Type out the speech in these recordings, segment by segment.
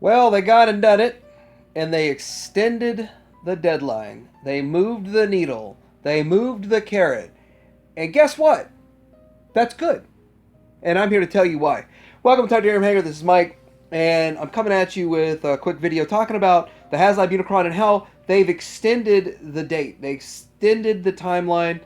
Well, they got and done it, and they extended the deadline. They moved the needle. They moved the carrot. And guess what? That's good. And I'm here to tell you why. Welcome to Talk to Aaron Hager. This is Mike, and I'm coming at you with a quick video talking about the HasLab UNICRON and how they've extended the date. They extended the timeline,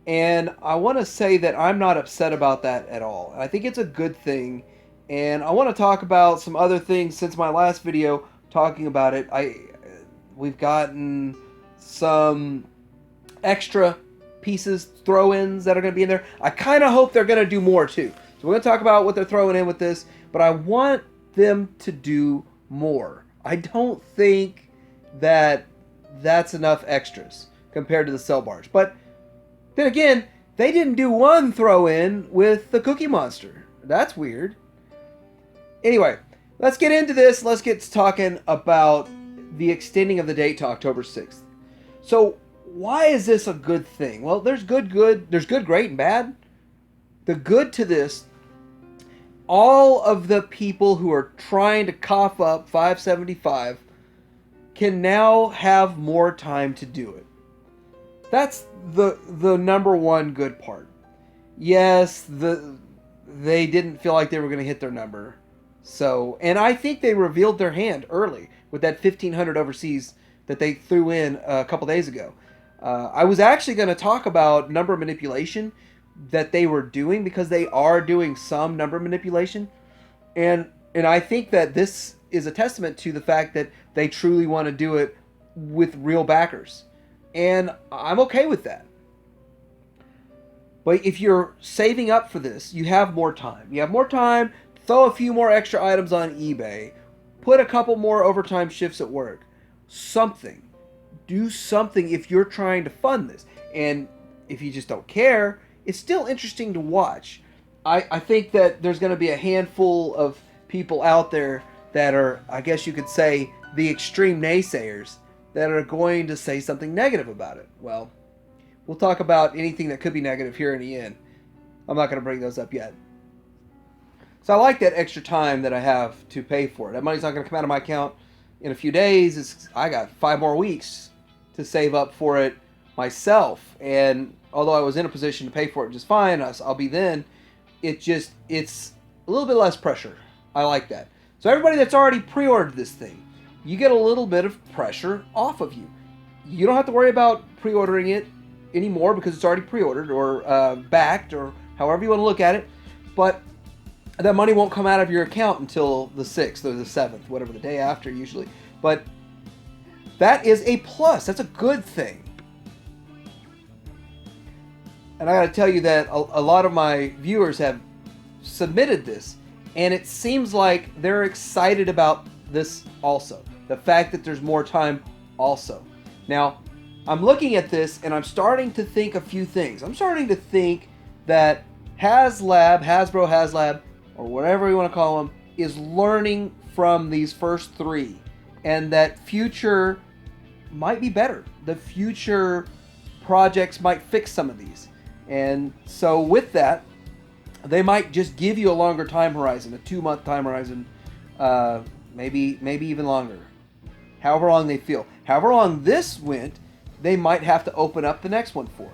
and I want to say that I'm not upset about that at all. I think it's a good thing, and I want to talk about some other things since my last video talking about it. We've gotten some extra pieces, throw-ins that are going to be in there. I kind of hope they're going to do more too. So we're going to talk about what they're throwing in with this, but I want them to do more. I don't think that that's enough extras compared to the cell bars. But then again, they didn't do one throw-in with the Cookie Monster. That's weird. Anyway, let's get into this. Let's get talking about the extending of the date to October 6th. So why is this a good thing? Well, there's good, great, and bad. The good to this, all of the people who are trying to cough up 575 can now have more time to do it. That's the number one good part. Yes, they didn't feel like they were going to hit their number. So, and I think they revealed their hand early with that 1,500 overseas that they threw in a couple days ago. I was actually going to talk about number manipulation that they were doing, because they are doing some number manipulation, and I think that this is a testament to the fact that they truly want to do it with real backers, and I'm okay with that. But if you're saving up for this, you have more time. You have more time. Throw a few more extra items on eBay. Put a couple more overtime shifts at work. Something. Do something if you're trying to fund this. And if you just don't care, it's still interesting to watch. I think that there's going to be a handful of people out there that are, I guess you could say, the extreme naysayers that are going to say something negative about it. Well, we'll talk about anything that could be negative here in the end. I'm not going to bring those up yet. So I like that extra time that I have to pay for it. That money's not going to come out of my account in a few days. I got 5 more weeks to save up for it myself. And although I was in a position to pay for it just fine, I'll be then, it's a little bit less pressure. I like that. So everybody that's already pre-ordered this thing, you get a little bit of pressure off of you. You don't have to worry about pre-ordering it anymore because it's already pre-ordered or backed, or however you want to look at it. But that money won't come out of your account until the 6th or the 7th, whatever the day after usually. But that is a plus. That's a good thing. And I got to tell you that a lot of my viewers have submitted this, and it seems like they're excited about this also. The fact that there's more time also. Now, I'm looking at this and I'm starting to think a few things. I'm starting to think that Hasbro HasLab, or whatever you want to call them, is learning from these first 3, and that future might be better. The future projects might fix some of these. And so with that, they might just give you a longer time horizon, a 2-month time horizon, maybe even longer. However long they feel. However long this went, they might have to open up the next one for.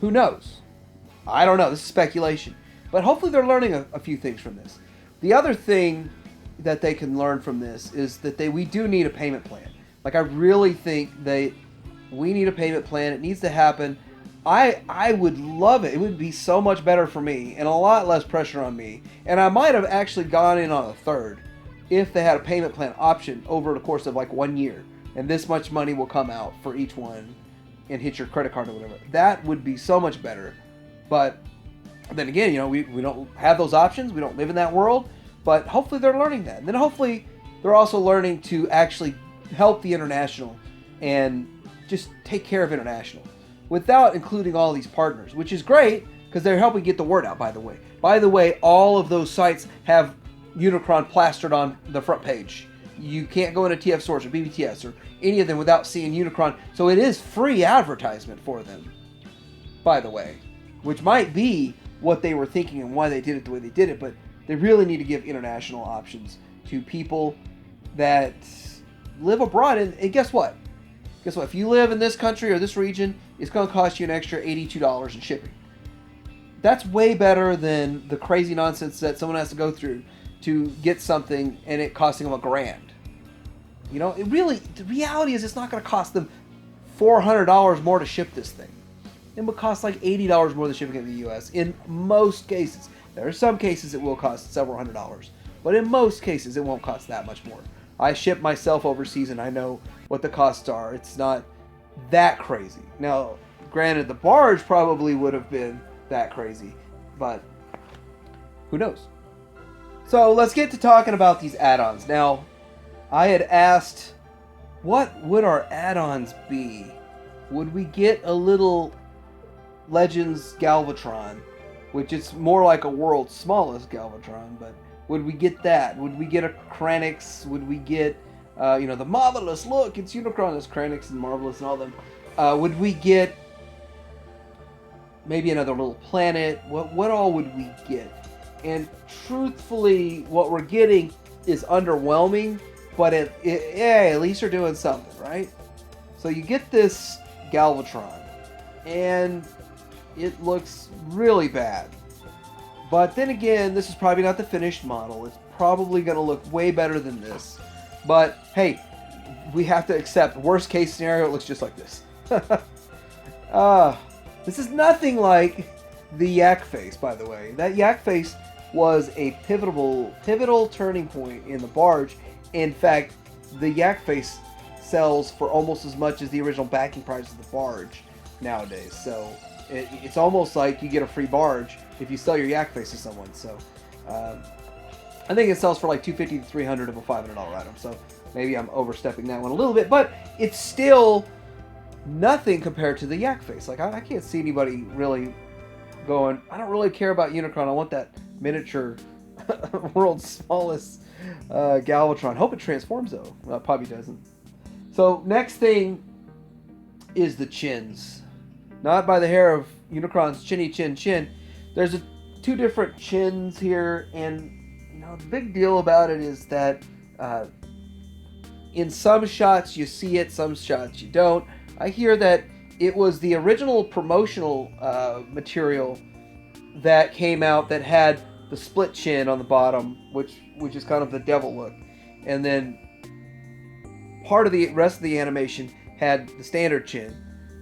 Who knows? I don't know. This is speculation. But hopefully they're learning a few things from this. The other thing that they can learn from this is that we do need a payment plan. Like, I really think we need a payment plan. It needs to happen. I would love it. It would be so much better for me and a lot less pressure on me. And I might have actually gone in on a third if they had a payment plan option over the course of like 1 year. And this much money will come out for each one and hit your credit card or whatever. That would be so much better. But then again, we don't have those options. We don't live in that world. But hopefully they're learning that. And then hopefully they're also learning to actually help the international and just take care of international without including all these partners, which is great because they're helping get the word out, by the way. By the way, all of those sites have UNICRON plastered on the front page. You can't go into TF Source or BBTS or any of them without seeing UNICRON. So it is free advertisement for them, by the way, which might be what they were thinking and why they did it the way they did it. But they really need to give international options to people that live abroad. And guess what? Guess what? If you live in this country or this region, it's going to cost you an extra $82 in shipping. That's way better than the crazy nonsense that someone has to go through to get something and it costing them $1,000. You know, the reality is it's not going to cost them $400 more to ship this thing. It would cost like $80 more than shipping it in the U.S. in most cases. There are some cases it will cost several $100s, but in most cases it won't cost that much more. I ship myself overseas and I know what the costs are. It's not that crazy. Now, granted, the barge probably would have been that crazy, but who knows? So let's get to talking about these add-ons. Now, I had asked, what would our add-ons be? Would we get a little Legends Galvatron, which is more like a world's smallest Galvatron, but would we get that? Would we get a Kranix? Would we get, the Marvelous? Look, it's UNICRON, it's Kranix and Marvelous and all them. Would we get maybe another little planet? What all would we get? And truthfully, what we're getting is underwhelming, but at least they're doing something, right? So you get this Galvatron, and it looks really bad. But then again, this is probably not the finished model. It's probably going to look way better than this. But hey, we have to accept worst case scenario, it looks just like this. This is nothing like the Yak Face, by the way. That Yak Face was a pivotal turning point in the barge. In fact, the Yak Face sells for almost as much as the original backing price of the barge nowadays. So it's almost like you get a free barge if you sell your Yak Face to someone. So I think it sells for like $250 to $300 of a $500 item. So maybe I'm overstepping that one a little bit, but it's still nothing compared to the Yak Face. Like I can't see anybody really going, I don't really care about UNICRON. I want that miniature world's smallest Galvatron. Hope it transforms though. Well, it probably doesn't. So next thing is the chins. Not by the hair of UNICRON's chinny chin chin. There's two different chins here, and the big deal about it is that in some shots you see it, some shots you don't. I hear that it was the original promotional material that came out that had the split chin on the bottom, which is kind of the devil look, and then part of the rest of the animation had the standard chin,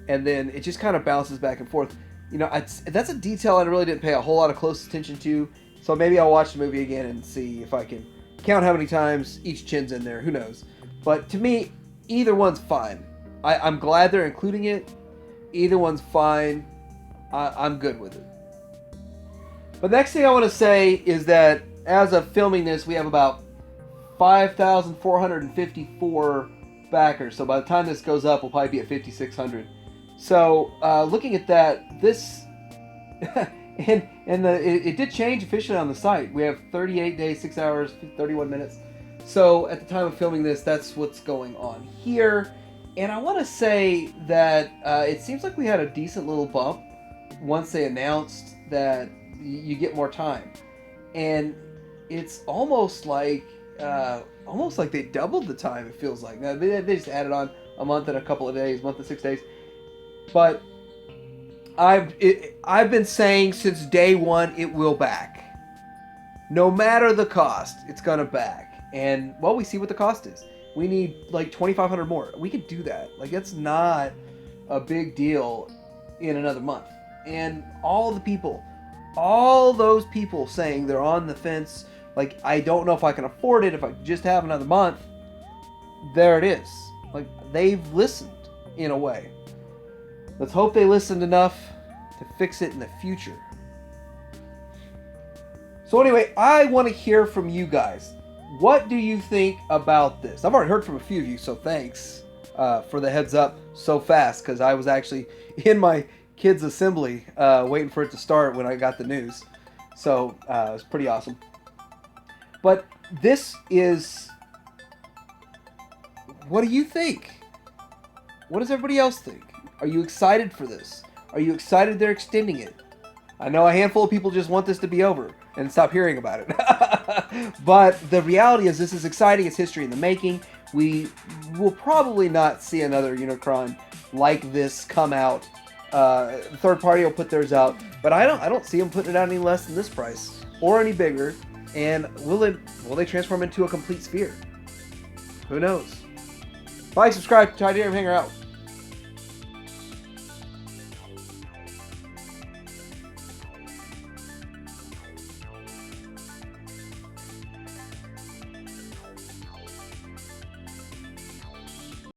and then it just kind of bounces back and forth. That's a detail I really didn't pay a whole lot of close attention to, so maybe I'll watch the movie again and see if I can count how many times each chin's in there. Who knows? But to me, either one's fine. I'm glad they're including it. Either one's fine. I'm good with it. But the next thing I want to say is that as of filming this, we have about 5,454 backers. So by the time this goes up, we'll probably be at 5,600. So looking at that, this it did change officially on the site. We have 38 days, 6 hours, 31 minutes. So at the time of filming this, that's what's going on here. And I want to say that it seems like we had a decent little bump once they announced that you get more time. And it's almost like they doubled the time, it feels like. Now, they just added on a month and a couple of days, month and 6 days. But I've been saying since day one it will back. No matter the cost, it's gonna back. And well, we see what the cost is. We need like 2,500 more. We could do that. Like that's not a big deal in another month. And all those people saying they're on the fence, like I don't know if I can afford it if I just have another month. There it is. Like they've listened in a way. Let's hope they listened enough to fix it in the future. So anyway, I want to hear from you guys. What do you think about this? I've already heard from a few of you, so thanks for the heads up so fast, because I was actually in my kids' assembly waiting for it to start when I got the news. So it was pretty awesome. But this is... What do you think? What does everybody else think? Are you excited for this? Are you excited they're extending it? I know a handful of people just want this to be over. and stop hearing about it. But the reality is this is exciting. It's history in the making. We will probably not see another Unicron like this come out. Third party will put theirs out, but I don't see them putting it out any less than this price or any bigger. And will they transform into a complete sphere? Who knows? Like, subscribe, Titanium Hanger out.